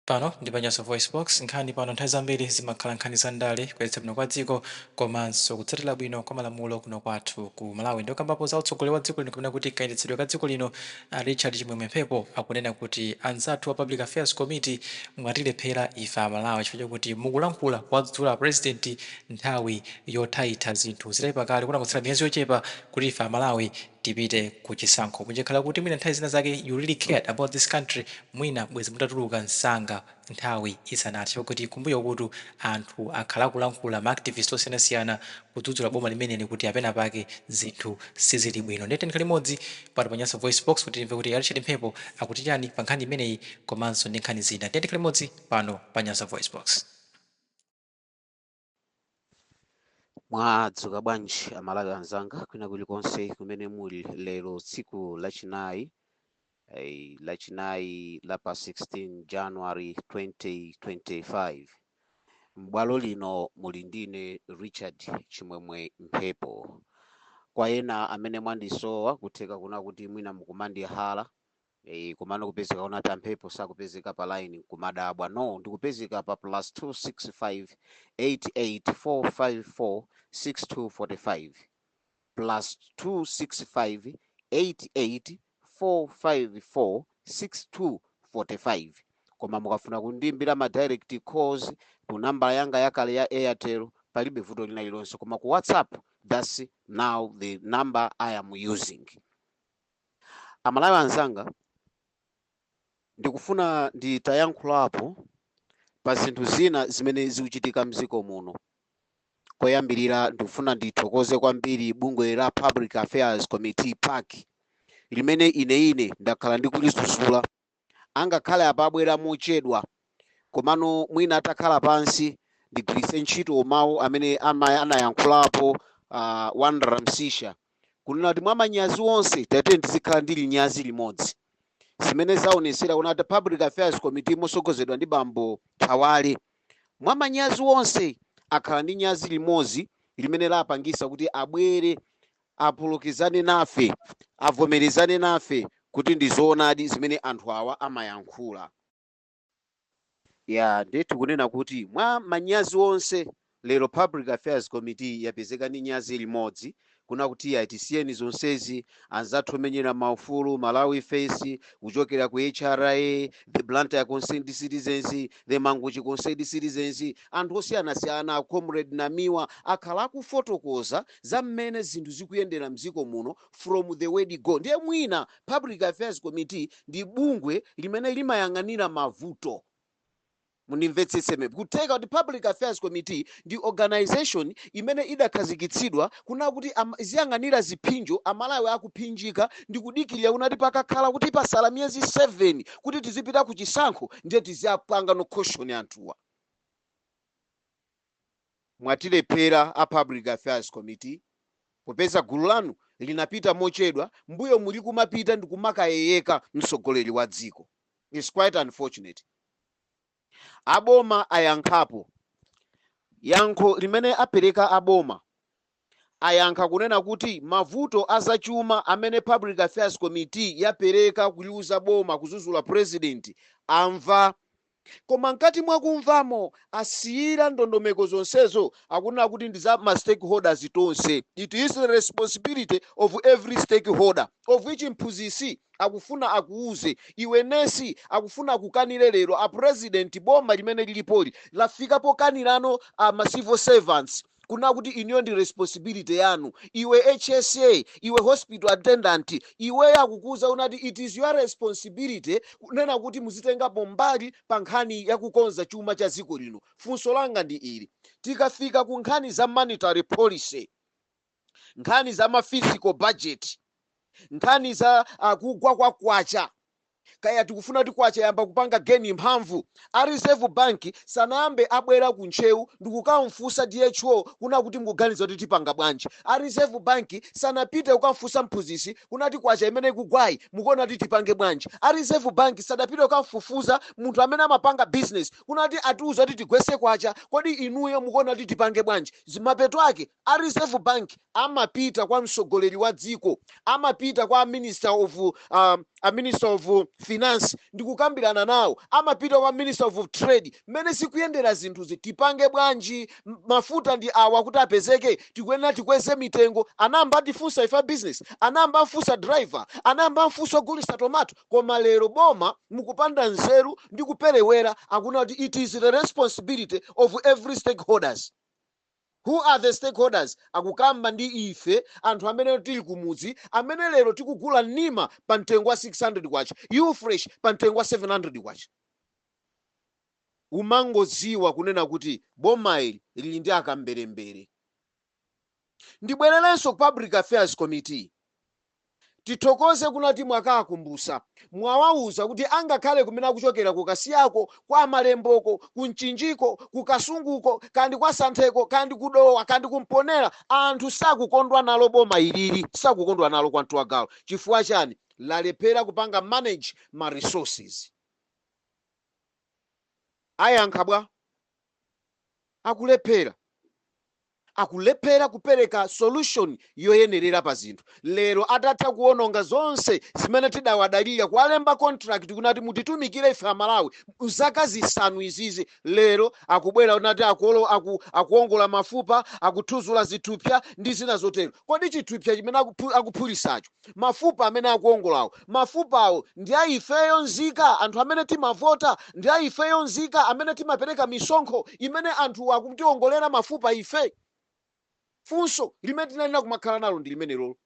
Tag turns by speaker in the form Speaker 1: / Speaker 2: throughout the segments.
Speaker 1: Pano ndi Panyaso Voice Box nkhani pano nthawi zambiri zimakhala nkhani za ndale kuyendetsa bwino kwa dziko komanso kutsatira bwino kwa malamulo kuno kwathu ku Malawi. Ndokambapo za utsogoleri wa dziko lino kapena kuti kayendetsedwe ka dziko lino, Richard Chimwemwe Mphepo akunena kuti anzathu wa Public Affairs Committee mwatilephera ife Amalawi chifukwa chakuti mukulankhula kwadzudzula president nthawi yothaitha zinthu zitali pakale kuna kutsala miyezi yochepa kuti ife Amalawi tipite ku chisankho. Kunjekhala kuti mwina nthawi zina zake you really cared about this country, mwina bwezi mutatuluka msanga nthawi isanati chifukwa kumbuyo kuti anthu akhala kulankhula ma activists osiyanasiyana kudzudzula boma limeneli kuti apena pake zinthu sizili bwino. Ndete nkhali imodzi pano Panyaso Voice Box kuti timve kuti Richard Mphepo akuti chani pa nkhani imeneyi komanso ndi nkhani zina. Ndete nkhali imodzi pano Panyaso Voice Box.
Speaker 2: Mwadzuka bwanji Amalawi anzanga kwina kulikonse kumene muli lero tsiku lachinayi la pa 16 January 2025. M'bwalo lino muli ndine Richard Chimwemwe Mphepo. Kwa ena amene mwandisowa kutheka kuna kuti mwina mukumandihala kumano kupezeka kuna Mphepo sakupezeka pa line kumadabwa. No, ndikupezeka pa +265 88454 6245 +265 88454 6245. Koma mukafuna kundimbira ma direct calls ku namba yanga yakale ya Airtel palibe vuto lina lilonse, koma ku WhatsApp that's now the number I am using. Amalawi anzanga, ndikufuna nditayankhulapo pa zinthu zina zimene zikuchitika mdziko muno. Koyambirira ndikufuna ndithokoze kwambiri bungwe la Public Affairs Committee PAC limene ine ndakhala ndikulisuzula, angakhale apabwera mochedwa komano mwina atakhala pansi ndigwiritse ntchito mawu amene anayankhulapo Wandera Msisha kunena kuti mwa manyazi onse tate ndizikhala ndili nyazi limodzi, zimene zaonesera kunati Public Affairs Committee mosogozedwa ndi Bambo Thawale mwa manyazi onse akhala ndi nyazi limodzi limene lapangisa kuti abwere apulukizane nafe, avomerezane nafe kuti ndizoonadi zimene anthu awa amayankhula. Ndetu kunena kuti mwa manyazi onse lero Public Affairs Committee yapezeka ndi nyazi limodzi kuna kuti tisiyeni zonsezi anzathu omenyera maufulu Malawi Face kuchokera ku HRA, the Blantyre Concerned Citizens, the Manguchi Concerned Citizens, anthu osiyanasiyana Comrade Namiwa akhala akufotokoza za mmene zinthu zikuyendera mdziko muno from the word go. Ndiye mwina Public Affairs Committee ndi bungwe limene limayang'anira mavuto. Munimvetsetseme kuteka kuti Public Affairs Committee ndi organization imene idakhazikitsidwa kuna kuti ziyang'anira ziphinjo Amalawi akuphinjika ndi kudikirira kunati pakakhala kuti pasala miyezi 7 kuti tizipita ku chisankho ndiye tiziyapanga no caution anthuwa. Mwatilephera a Public Affairs Committee popeza gulu lanu linapita mochedwa, mbuyo muli kumapita ndi kumakayeyeka mtsogoleri wa dziko. It's quite unfortunate. Aboma ayankhapo, yankho limene apereka aboma ayankha kunena kuti mavuto azachuma amene Public Affairs Committee yapereka kuliuza boma kuzuzula president amva, koma nkati mwakumvamo asiyira ndondomeko zonsezo akunena kuti ndi za ma stakeholders tonse. It is the responsibility of every stakeholder, of which mphunzisi akufuna akuuze, iwe nesi akufuna akukanire lero a president boma limene lilipoli lafika pokanirano ma civil servants kuna kuti iniyo ndi responsibility yanu, iwe HSA, iwe hospital attendant, iwe akukuza unati it is your responsibility kunena kuti muzitengapo mbali pa nkhani ya kukonza chuma cha dziko lino. Funso langa ndi ili, tikafika ku nkhani za monetary policy, nkhani za ma fiscal budget, nkhani za kugwa kwa kwacha, kaya tikufuna kuti kwacha yamba kupanga geni mphamvu, a Reserve Bank sanayambe abwera kunchewu ndikukamfunsa DHO kuna kuti mukuganiza kuti tipanga bwanji. A Reserve Bank sanapite kukamfunsa mphunzisi kunati kwacha imene ikugwayi mukuona kuti tipange bwanji. A Reserve Bank sadapite kukamfufuza munthu amene amapanga business kunati atiuza kuti tigwese kwacha, kodi inuyo mukuona kuti tipange bwanji. Zimapeto ake a Reserve Bank amapita kwa mtsogoleri wa dziko, amapita kwa Minister of a minister of finance ndikukambirana nawo, amapita kwa minister of trade. Mmene sikuyendera zinthuzi, tipange bwanji? Mafuta ndi awa kuti apezeke, tikuyenera tikweze mitengo. Anamba atifunsa ifa business, anamba afunsa driver, anamba afunsa ogulitsa tomato. Koma lero boma mukupanda nzeru ndi kuperewera, akuna kuti it is the responsibility of every stakeholders. Who are the stakeholders? Akukamba ndi ife anthu amene tili kumudzi, amene lero tikugula nima pa mtengo wa 600 kwacha, you fresh pa mtengo wa 700 kwacha. Umangoziwa kunena kuti boma ili lili ndi akamberembere. Ndibwererenso ku Public Affairs Committee. Tithokoze kunati mwakakumbusa, mwawauza kuti angakhale kumene kuchokera kukasiyako, kwa malemboko, kunchinjiko, kukasunguko, kandi kwa santheko, kandi kudowa, kandi kumponera, anthu sakukondwa nalo boma ilili, sakukondwa nalo kwa mtuwagawo. Chifukwa chani? Lalephera kupanga manage ma resources. Ayankha bwa? Akulephera kupereka solution yoyenerera pa zinthu. Lero atatha kuononga zonse zimene tidawadalira kuwalemba contract kunati mutitumikire ife Amalawi zaka zisanu izizi. Lero akubwera unati akuongola mafupa, akuthuzula zithupsa ndi zina zotero. Kodi chithupsa chimene akuphulisacho, mafupa amene akuongolawo, mafupawo ndi aifeyo nzika, anthu amene timavota, ndi aifeyo nzika amene timapereka misonkho imene anthu akutiongolera mafupa ife. Funso limene tinalina kumakhala nalo ndi limene lolo.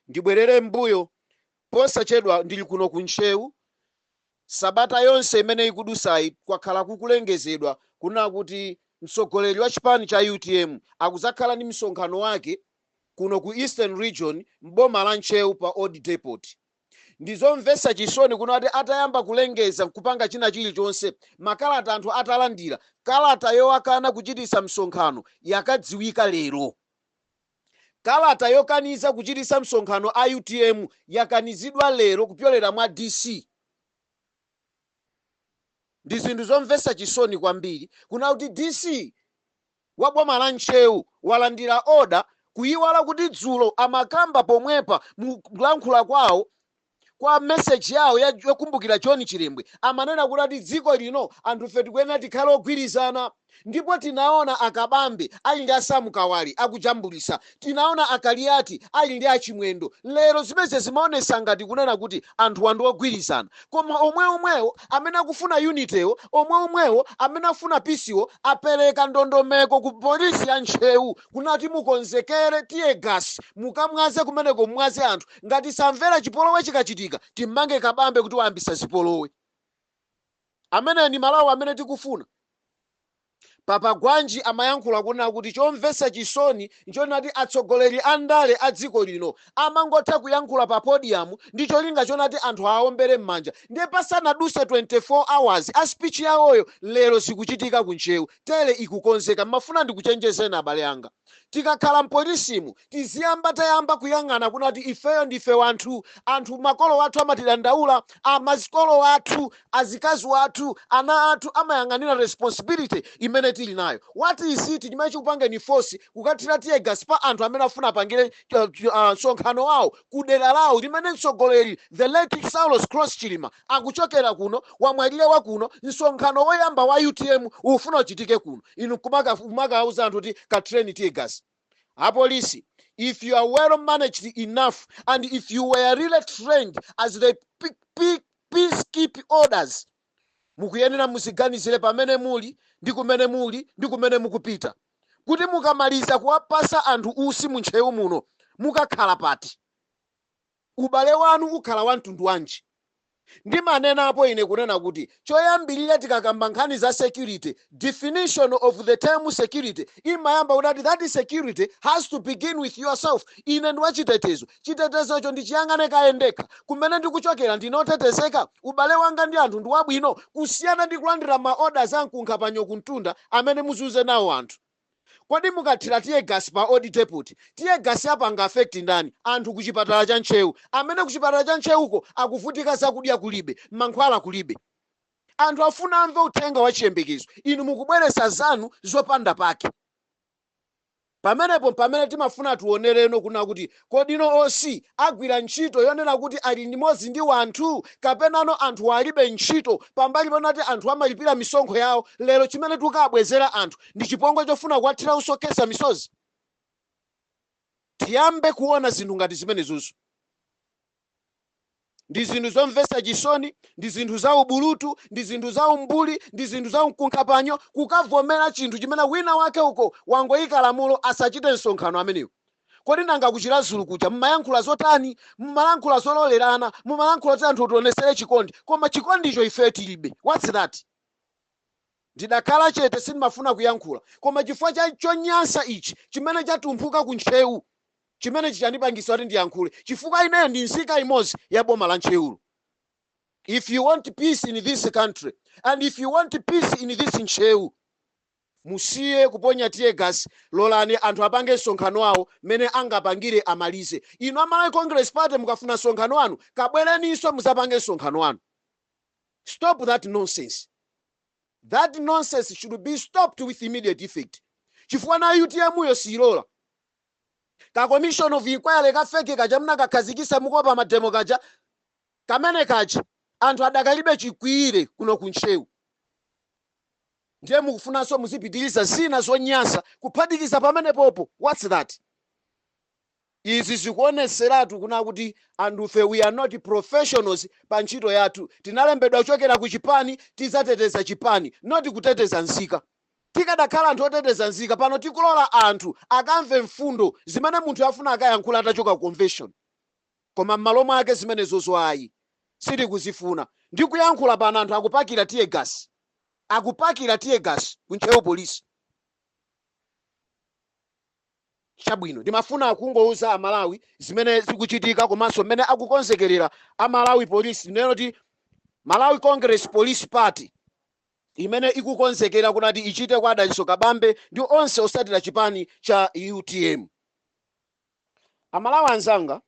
Speaker 2: Ndibwerere mbuyo, posachedwa ndili kuno kunchewu, sabata yonse imene ikudusayi kwakhala kukulengezedwa kuna kuti mtsogoleri wa chipani cha UTM akuzakhala ndi msonkhano wake kuno ku Eastern Region mboma la Nchewu pa Old Depot. Ndizomvetsa chisoni kunati atayamba kulengeza kupanga china chilichonse, makalata anthu atalandira, kalata yowakana kuchititsa msonkhano yakadziwika lero. Kalata yokaniza kuchititsa msonkhano a UTM yakanizidwa lero kupyolera mwa DC. Ndi zinthu zomvetsa chisoni kwambiri kuna kuti DC wa boma la Nchewu walandira order kuyiwala kuti dzulo amakamba pomwepa mukulankhula kwawo kwa message yawo yokumbukira John Chilembwe, amanena kuti dziko lino anthu fe tikuyenera tikhale ogwirizana. Ndipo tinaona akabambe ali ndi asamukawali akujambulisa, tinaona akaliyati ali ndi achimwendo. Lero zimene zimaonesa ngati kunena kuti anthu andi ogwirizana, koma omwewo amene akufuna unitywo, omwewo amene afuna peacewo apereka ndondomeko ku polisi ya Nchewu kunati mukonzekere tiye gas mukamwaze kumeneko mwaze anthu. Ngati samvera chipolowe chikachitika timmange kabambe kuti wayambisa zipolowe. Amene ni Malawi amene tikufuna. Papa Gwanji amayankhula kunena kuti chomvetsa chisoni nchonati atsogoleri andale a dziko lino amangotha kuyankhula pa podium ndi cholinga chonati anthu aombere m'manja. Ndiye pasanaduse 24 hours a speech yawoyo lero zikuchitika ku Nchewu. Tele ikukonzeka. Mafuna ndikuchenjezeni abale anga. Tikakhala mpolisimu tiziyamba tayamba kuyang'ana kunati ifeyo ndife wanthu, anthu makolo wathu amatidandaula, amazikolo wathu, azikazi wathu, ana athu amayang'anira responsibility imene tili nayo. What is it chimene chikupanga ni force kukathira tiye gas pa anthu amene afuna apangire msonkhano wawo kudera lawo limene mtsogoleri the late Saulos Cross Chilima akuchokera kuno, wamwalire wa kuno, msonkhano woyamba wa UTM ufuna uchitike kuno. Inu kumakauza anthu kuti katreni tiye gas. Apolisi, if you are well managed enough and if you were really trained as the peacekeeping orders, mukuyenera musiganizire pamene muli ndi kumene mukupita. Kuti mukamaliza kuwapasa anthu usi mu Nchewu muno, mukakhala pati? Ubale wanu ukhala wa mtundu wanji? Ndimanena apo ine kunena kuti choyambirira tikakamba nkhani za security, definition of the term security imayamba kuti that security has to begin with yourself. Ine ndi wachitetezo, chitetezocho ndichiyang'ane kayendekha. Kumene ndikuchokera ndinotetezeka, ubale wanga ndi anthu ndi wabwino kusiyana ndi kulandira ma orders ankunkha panyo kuntunda amene muzuze nawo anthu. Kodi mukathira tiye gas pa Old Depot, tiye gas yapanga affect ndani? Anthu kuchipatala cha Nchewu, amene kuchipatala cha Nchewuko akuvutika zakudya kulibe, mankhwala kulibe. Anthu afuna amve uthenga wa chiyembekezo, inu mukubweretsa zanu zopanda pake. pamene timafuna tionereno kuna kuti kodino osi agwira ntchito yonena kuti ali limodzi ndi wanthu kapenano anthu alibe ntchito pambali ponati anthu amalipira misonkho yawo. Lero chimene tikabwezera anthu ndi chipongwe chofuna kuwathira usokesa misozi. Tiyambe kuona zinthu ngati zimenezozo. Ndi zinthu zomvetsa chisoni, ndi zinthu za ubulutu, ndi zinthu za umbuli, ndi zinthu za mkunkapanyo kukavomera chinthu chimene wina wake uko wangoyika lamulo asachite msonkhano amenewo. Kodi nanga kuchira zulu kucha mmayankhula zotani, mmalankhula zololerana, mmalankhula kuti anthu tionesere chikondi, koma chikondicho ife tilibe. What's that? Ndidakhala chete sindimafuna kuyankhula, koma chifukwa cha chonyansa ichi chimene chatumphuka ku ntcheu, chimene chichandipangisa kuti ndiyankhule, chifukwa ineyo ndi nzika imodzi ya boma la Nchewulo. If you want peace in this country and if you want peace in this Ncheu, musiye kuponya tear gas, lolani anthu apange msonkhano wawo mene angapangire amalize. Inu Amalawi Congress Party mukafuna msonkhano wanu, kabwereninso muzapange msonkhano wanu. Stop that nonsense. That nonsense should be stopped with immediate effect. Chifukwa na UTM yo silola. Ka commission of inquiry kafeke kaja mnakakhazikisa mukopa mademo kaja kamene kaja anthu adakalibe chikwire kuno ku Ncheu. Ndiye mukufunanso muzipitiliza zina zonyansa kuphatikiza pamene popo. What's that? Izi zikuoneseratu kuna kuti andufe we are not professionals pa ntchito yathu. Tinalembedwa kuchokera ku chipani tizateteza chipani, not kuteteza nzika. Tikadakhala anthu oteteza nzika pano tikulola anthu akamve mfundo zimene munthu afuna akayankhula atachoka ku convention. Koma m'malo mwake zimenezozo ayi sitikuzifuna. Ndikuyankhula pano anthu akupakira tear gas. Akupakira tear gas ku Ncheu polisi. Chabwino ndimafuna kungouza Amalawi zimene zikuchitika komanso mmene akukonzekerera Amalawi Police nenoti Malawi Congress Police Party imene ikukonzekera kunati ichite kwa Daliso Kabambe ndi onse osatira chipani cha UTM. Amalawi anzanga,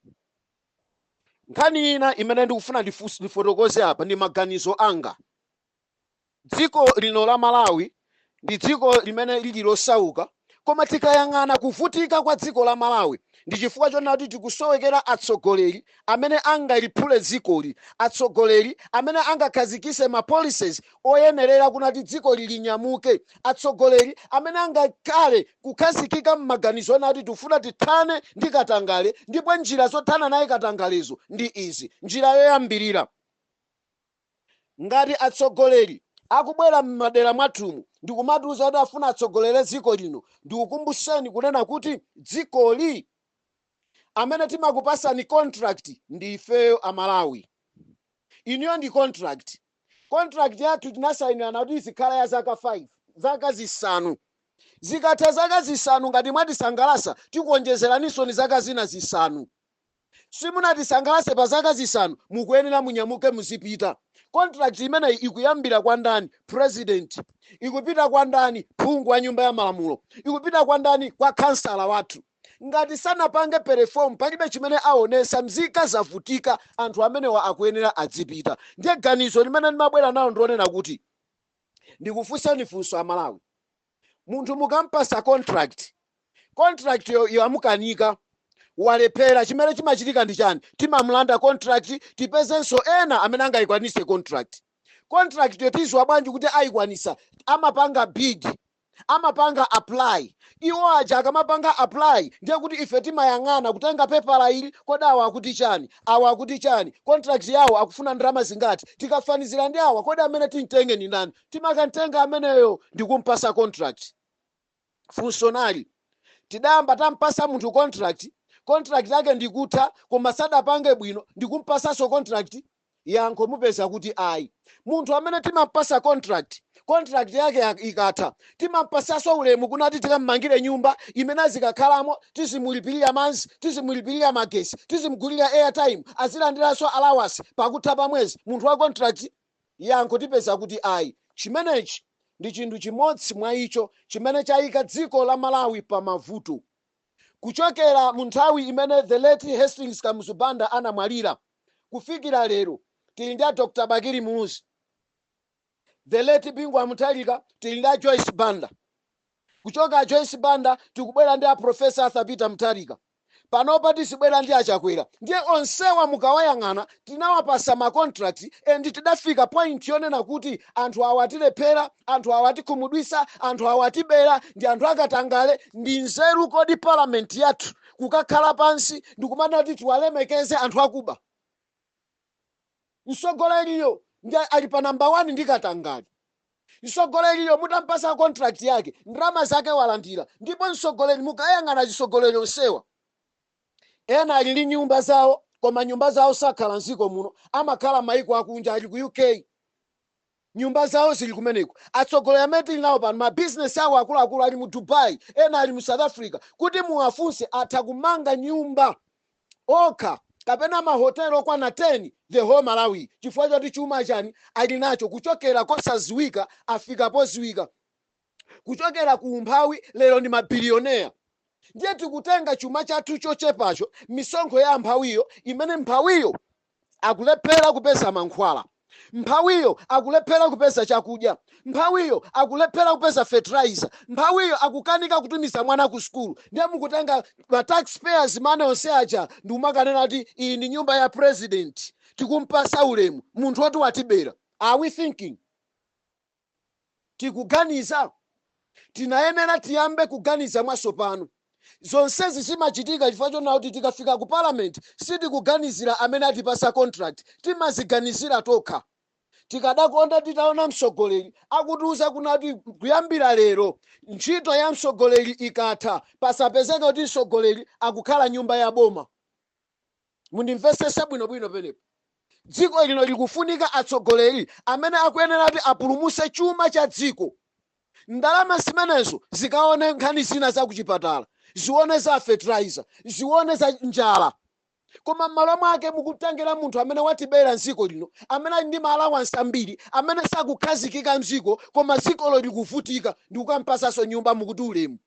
Speaker 2: nkhani ina imene ndikufuna ndifotokoze apa ndi maganizo anga. Dziko lino la Malawi ndi dziko limene lili losauka, koma tikayang'ana kuvutika kwa dziko la Malawi ndi chifukwa chonena kuti tikusowekera atsogoleri amene angaliphule dzikoli, atsogoleri amene angakhazikise ma policies oyenerera kunati dziko lilinyamuke, atsogoleri amene angakhale kukhazikika m'maganizo onati tifuna tithane ndi katangale, ndipo njira zothana naye katangalezo ndi izi. Njira yoyambirira, ngati atsogoleri akubwera m'madera mwathumu ndikumatiuza kuti afuna atsogolere dziko lino, ndikukumbuseni kunena kuti dzikoli amene timakupasani contract ndi ifeyo Amalawi. Iniyo ndi contract. Contract yathu tinasayinirana kuti izikhala ya zaka 5, zaka zisanu. Zikatha zaka zisanu ngati mwatisangalasa tikuonjezeraninso ni zaka zina zisanu. Simunatisangalase pa zaka zisanu mukuyenera munyamuke muzipita. Contract imeneyi ikuyambira kwa ndani? President. Ikupita kwa ndani? Phungu wa nyumba ya malamulo. Ikupita kwa ndani? Kwa kansala wathu. Ngati sanapange perform palibe chimene aonesa, mzika zavutika, anthu amene wa akuyenera adzipita. Ndiye ganizo limene ndimabwera nawo ndionena kuti ndikufunsani funso Amalawi. Munthu mukampasa contract yo amukanika walephera, chimene chimachitika ndi chani? Timamulanda contract tipezenso ena amene angayikwanise contract. Contract yotizwa bwanji kuti ayikwanisa? Amapanga bid, amapanga apply. Iwo aja akamapanga apply ndiye kuti ife timayang'ana kutenga pepala ili, kodi awa akuti chani, awa akuti chani, contract yawo akufuna ndalama zingati, tikafanizira ndi awa kodi amene timtenge ni ndani? Timakantenga ameneyo ndikumpasa contract. Funso nali tidamba tampasa munthu contract yake ndikutha koma sadapange bwino ndikumpasaso contract, yankho mupeza kuti ayi. Munthu amene timampasa contract yake ikatha timampasaso ulemu kunati tikammangire nyumba imene azikakhalamo, tizimulipirira manzi, tizimulipirira magesi, tizimugulira airtime, azilandiranso allowance pakutha pa mwezi. Munthu wa contract, yankho tipeza kuti ayi. Chimenechi ndi chinthu chimodzi mwa icho chimene chayika dziko la Malawi pa mavuto. Kuchokera mu nthawi imene the late Hastings Kamuzubanda anamwalira kufikira lero tili ndi Dr. Bakiri Muluzi, the late Bingwa Mutharika, tili ndi Joyce Banda. kuchoka Joyce Banda tikubwera ndi a Professor Arthur Peter Mutharika, panopa tisibwera ndi achakwera. Ndiye onsewa mukawayang'ana tinawapasa ma contract and tidafika point yonena kuti anthu awa atilephera, anthu awa atikhumudwisa, anthu awa atibera, ndi anthu akatangale. Ndi nzeru kodi parliament yathu kukakhala pansi ndikumana kuti tiwalemekeze anthu akuba? Msogoleriyo ndi ali pa number 1 ndi Katangale. Msogoleriyo mutampasa contract yake, ndalama zake walandira. Ndipo msogoleri mukayang'ana chisogoleri onsewa ena ali nyumba zawo, koma nyumba zawo sakhala nziko muno, amakhala maiko akunja, ali ku UK, nyumba zawo zili kumeneko. Atsogoleri amene tili nawo pano ma business awo akuluakulu ali mu Dubai, ena ali mu South Africa, kuti muwafunse atha kumanga nyumba okha kapena mahotelo okwana 10 the whole Malawi, chifukwa choti chuma chani ali nacho, kuchokera kosaziwika afika poziwika, kuchokera ku umphawi lero ndi mabilionea. Ndiye tikutenga chuma chathu chochepacho, misonkho ya mphawiyo, imene mphawiyo akulephera kupeza mankhwala, mphawiyo akulephera kupeza chakudya, mphawiyo akulephera kupeza fertilizer, mphawiyo akukanika kutumiza mwana ku skulu. Ndiye mukutenga ma taxpayers mane onse aja ndi kumakanena kuti iyi ndi nyumba ya president, tikumpasa ulemu munthu woti watibera. Are we thinking? Tikuganiza? Tinayenera tiyambe kuganiza mwasopano. Zonsezi zimachitika chifukwa chona kuti tikafika ku parliament sitikuganizira amene atipasa contract, timaziganizira tokha. Tikadakonda titaona msogoleri akutiuza kuti kuyambira lero ntchito ya msogoleri ikatha pasapezeka kuti msogoleri akukhala nyumba ya boma. Mundimvesese bwinobwino penepo. Dziko lino likufunika atsogoleri amene akuyenera kuti apulumuse chuma cha dziko. Ndalama zimenezo zikaone nkhani zina za kuchipatala, zione za fertilizer, zione za njala. Koma m'malo mwake mukutengera munthu amene watibera nziko lino, amene ali ndi allowance ambiri, amene sakukhazikika mziko, koma zikolo likuvutika, ndi kukampasanso nyumba mukuti ulemu.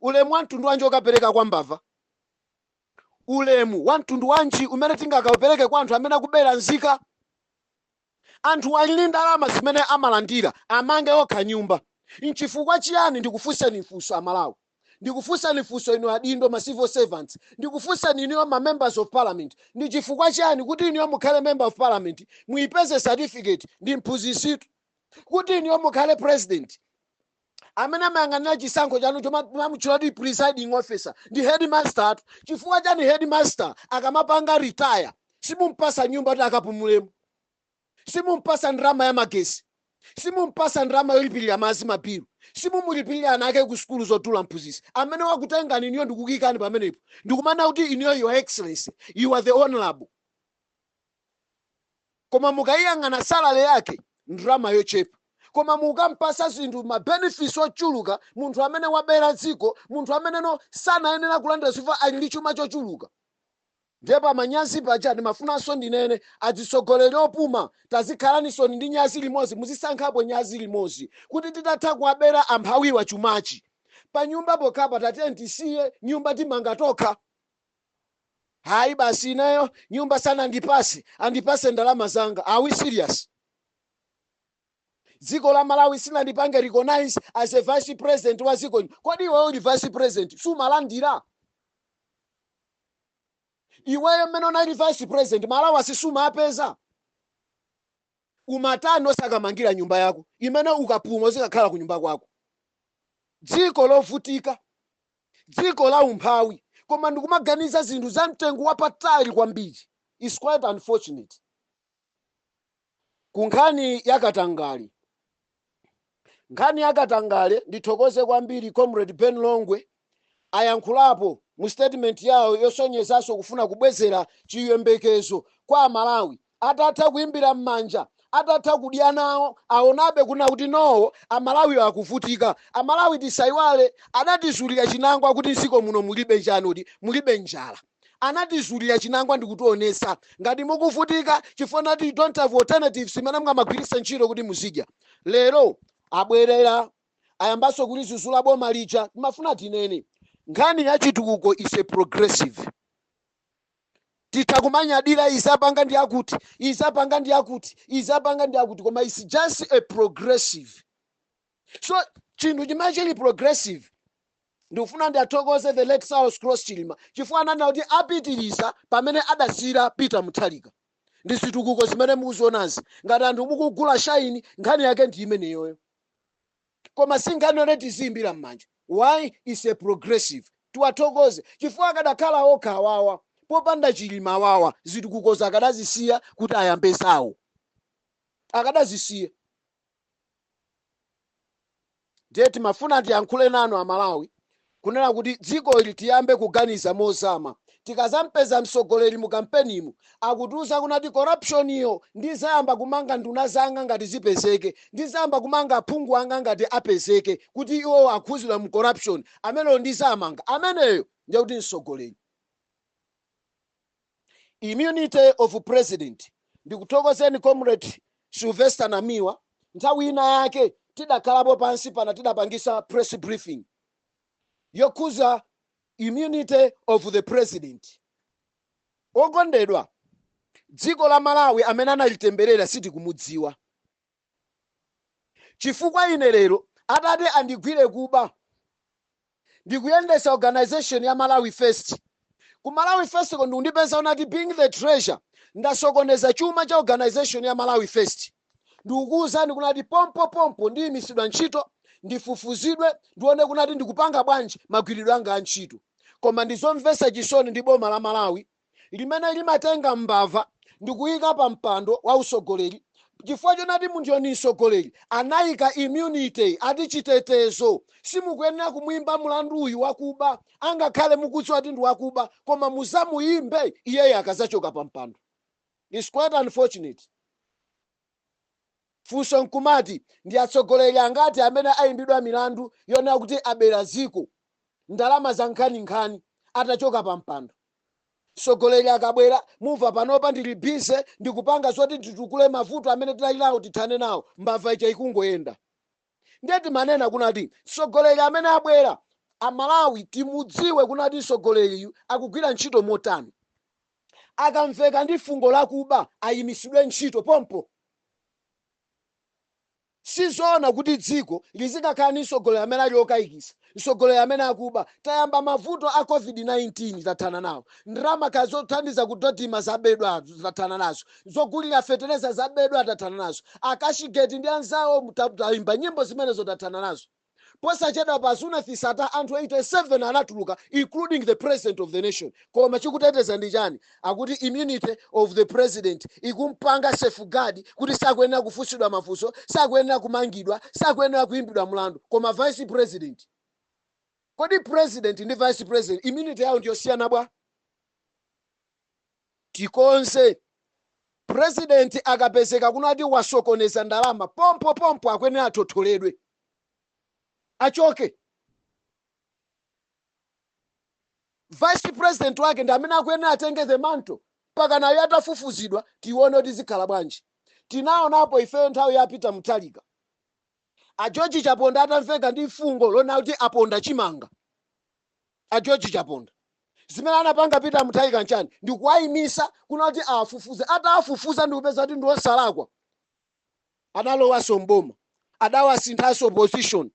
Speaker 2: Ulemu wa mtundu wanji okapereka kwa mbava? Ulemu wa mtundu wanji umene tingakaupereke kwa anthu amene akubera nzika? Anthu ali ndi ndalama zimene amalandira, amange okha nyumba. Nchifukwa chiyani? Ndikufunseni mfunso Amalawi. Ndikufunseni mfunso inu adindo ma civil servants. Ndikufunseni inu ma members of parliament. Ndi chifukwa chiyani kuti inu mukhale member of parliament muipeze certificate ndi mphunzitsi, kuti inu mukhale president amene amayang'anira chisankho chanu chomamutchula kuti presiding officer ndi headmaster. Chifukwa chani headmaster akamapanga retire simumpasa nyumba kuti akapumulemo, simumpasa ndalama ya magesi, simumpasa ndalama yolipirira madzi mabiru, simumulipirira ana ake ku skulu zotula mphunzitsi? Amene wakutengani iniyo ndikukikani pamenepo, ndikumana kuti iniyo your excellency, you are the honorable. Koma mukayang'ana salary yake ndalama yochepa, koma mukampasa zinthu ma benefits ochuluka munthu amene wabera dziko, munthu amene no sanayenera kulandira chifukwa ali ndi chuma chochuluka. Ndiye pamanyazi paja ndimafunanso ndinene atsogoleri opuma tazikhalaniso ndi nyazi limodzi, muzisankhapo nyazi limodzi kuti titatha kuwabera amphawiwa chumachi. Pa nyumba pokhapa tatiye tisiye nyumba timanga tokha. Hayi basi ineyo nyumba sana andipase ndalama zanga. Are we serious? Dziko la Malawi sinandipange recognize as a vice president wa dziko. Kodi iwe uli vice president sumalandira? Iweyo mmene unali vice president Malawi asisuma apeza umatano sakamangira nyumba yako imene ukapuma zikakhala ku nyumba kwako. Dziko lovutika, dziko la umphawi, koma ndikumaganiza zinthu za mtengo wapatali kwambiri. It's quite unfortunate. Kunkhani yakatangale, nkhani yakatangale ndithokoze kwambiri Comrade Ben Longwe ayankhulapo mu statement yawo yosonyezanso kufuna kubwezera chiyembekezo kwa Malawi. Atatha kuimbira m'manja, atatha kudya nawo, aonabe kuna kuti no Amalawi akuvutika. Amalawi tisaiwale adatizulira chinangwa kuti nsiko muno mulibe chanudi, mulibe njala. Anatizulira chinangwa ndikutionesa ngati mukuvutika chifuna ti don't have alternatives imene mngamagwiritsa ntchito kuti muzidya. Lero abwerera ayambaso kulizuzula boma lija. Mafuna tinene nkhani ya chitukuko is a progressive. Titakumanyadira isapanga ndi akuti, isapanga ndi akuti, isapanga ndi akuti, koma is just a progressive. So chinthu chimene chili progressive. Ndikufuna ndiathokoze the Lake South Cross Chilima chifukwa ananena kuti apitiriza pamene adasiyira Peter Mutharika. Ndi zitukuko zimene mukuzionazi ngati anthu mukugula shaini nkhani yake ndi imeneyoyo, koma si nkhani yone tiziyimbira m'manja. Why? Is a progressive. Tiwathokoze chifukwa akadakhala okha awawa popanda Chilima awawa zitukuko akadazisiya kuti ayambe zawo, akadazisiya. Ndiye timafuna tiyankhule nanu Amalawi kunena kuti dziko ili tiyambe kuganiza mozama. Tikazampeza mtsogoleri mu kampenimu akutiuza kunati corruption iyo ndizayamba kumanga nduna zanga ngati zipezeke, ndizayamba kumanga aphungu anga ngati apezeke kuti iwo akhuzidwa mu corruption, ameneyo ndizamanga, ameneyo ndiye kuti mtsogoleri. Immunity of president. Ndikuthokozeni comrade Sylvester Namiwa, nthawi ina yake tidakhalapo pansi pana tidapangisa press briefing yokhuza immunity of the president. Okondedwa, dziko la Malawi amene analitemberera sitikumudziwa, chifukwa ine lero atati andigwire kuba ndikuyendesa organization ya Malawi First. Ku Malawi First ndikundipeza unati being the treasurer ndasokoneza chuma cha organization ya Malawi First. Ndikukuwuzani kunati pompo ndiyimisidwa ntchito ndifufuzidwe ndione kunati ndikupanga bwanji magwiridwe anga a ntchito. Koma ndizomvesa chisoni ndi boma la Malawi limene limatenga mbava ndikuyika pa mpando wa usogoleri chifukwa chonati munthu yoni msogoleri anayika immunity ati chitetezo. Simukuyenera kumwimba mlandu uyu wakuba, angakhale mukudziwa kuti ndi wakuba, koma muzamuyimbe iyeyo akazachoka pa mpando. It's quite unfortunate. Funso nkumati ndi atsogoleri angati amene ayimbidwa milandu yonena kuti abera ziko ndalama za nkhani atachoka pa mpando. Mtsogoleri akabwera mumva panopa ndili bize ndikupanga zoti nditukule mavuto amene tinalilawo tithane nawo, mbava icha ikungoyenda. Ndiye timanena kunati mtsogoleri amene abwera Amalawi timudziwe kunati mtsogoleriyu akugwira ntchito motani. Akamveka ndi fungo lakuba ayimisidwe ntchito pompo. Sizoona kuti dziko lizikakhala ndi mtsogoleri amene ali okayikisa, mtsogoleri amene akuba. Tayamba mavuto a COVID-19 tathana nawo, ndalama kaya zothandiza kudotima zabedwa tathana nazo, zogulira fetereza zabedwa tathana nazo, akashigeti ndi anzawo mutayimba nyimbo zimenezo tathana nazo. Posachedwa pasuna fisata anthu 87 anatuluka including the president of the nation. Koma chikuteteza ndi chani? Akuti immunity of the president ikumpanga safeguard kuti sakuyenera kufusidwa mafunso, sakuyenera kumangidwa, sakuyenera kuyimbidwa mlandu. Koma vice president, kodi president ndi vice president immunity yawo ndiyosiyana bwa? Tikonze president akapezeka kunati wasokoneza ndalama pompo akuyenera atotholedwe, achoke. Vice president wake ndi amene akuyenera atenge the mantle mpaka nayo atafufuzidwa tione kuti zikhala bwanji. Tinaonapo ifeyo nthawi ya Peter Mutharika a George Chaponda atamveka ndi fungo lona kuti aponda chimanga. A George Chaponda zimene anapanga Peter Mutharika nchani? Ndikuwayimisa kunati afufuze. Atafufuza ndikupeza kuti ndi osalakwa analowaso mboma, adawasinthaso opposition.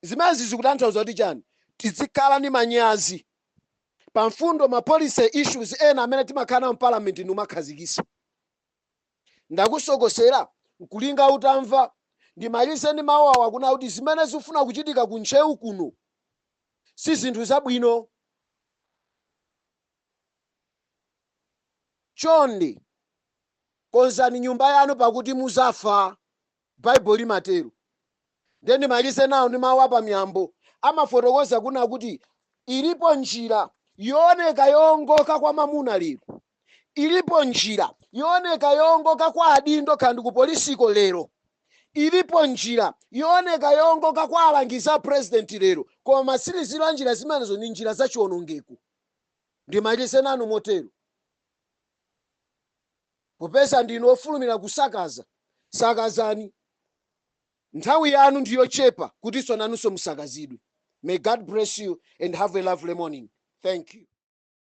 Speaker 2: Zimene zikutanthauza kuti chani? Tizikhala ndi manyazi pa mfundo ma policy issues ena amene timakhala mu parliament ndimakhazikisa. Ndakusokosera nkulinga utamva ndimalize ndi mawu awa kuna kuti zimene zifuna kuchitika kuntcheu kuno si zinthu zabwino. Chonde konzani nyumba yanu pakuti muzafa, Bible limatero. Ndiye ndimalize nawo ndi mawu apa miyambo amafotokoza kuna kuti ilipo njira yooneka yongoka kwa mamuna lero, ilipo njira yooneka yongoka kwa adindo kandi ku polisiko lero, ilipo njira yooneka yongoka kwa alangiza president lero, koma silizira njira zimenezo ni njira za chiwonongeko. Ndimalize nanu motero, popeza ndinu ofulumira kusakaza, sakazani. Nthawi yanu ndiyochepa kuti sonanunso musakazidwe. May God bless you and have a lovely morning. Thank you.